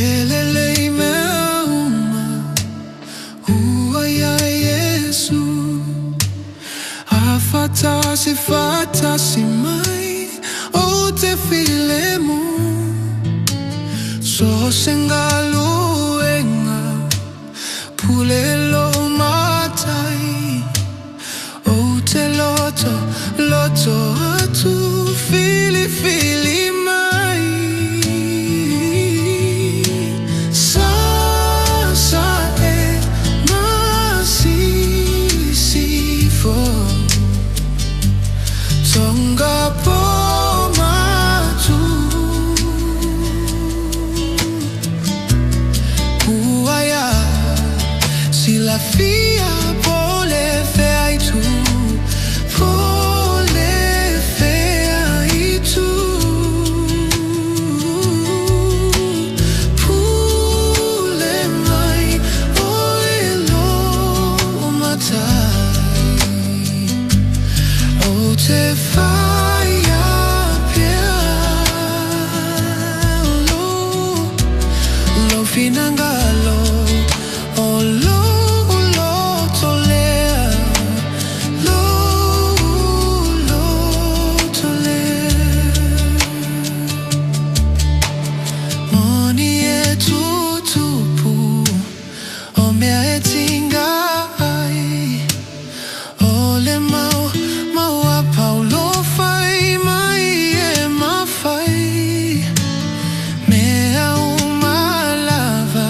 Kelele imeuma, ua ya Yesu. Afatasi mai, o te filemu. So sengaluenga, pulelo matai. O te loto atu, fili mai. Sa e masisifo, tonga po matu. Kuaya sila fia pole feaitu. Te faya piano, lo finangalo, o lo tolea, lo tolea. Moni e tutupu, o mea e tingai, o le mau Paulo fai mai e mafai. Mea uma lava,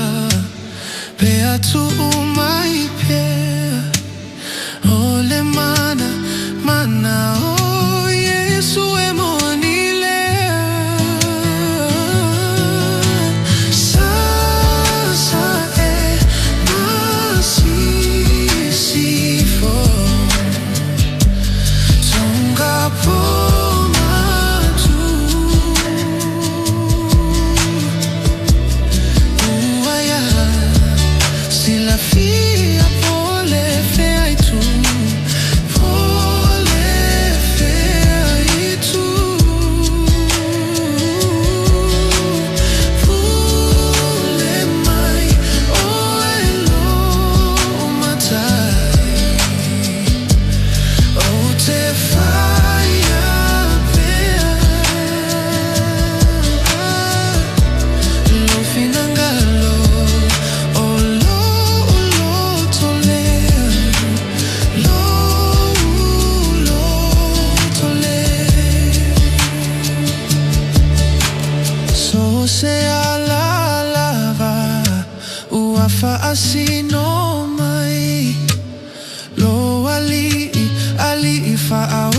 pea tu umai pe. Ole mana o Yesu e monilea. Sa e masisifo, po matu. Uaya sila fia pole feaitu. Pole feaitu. Pule mai o elo matai. O te se ala lava, ua faasino mai. Lo ali fa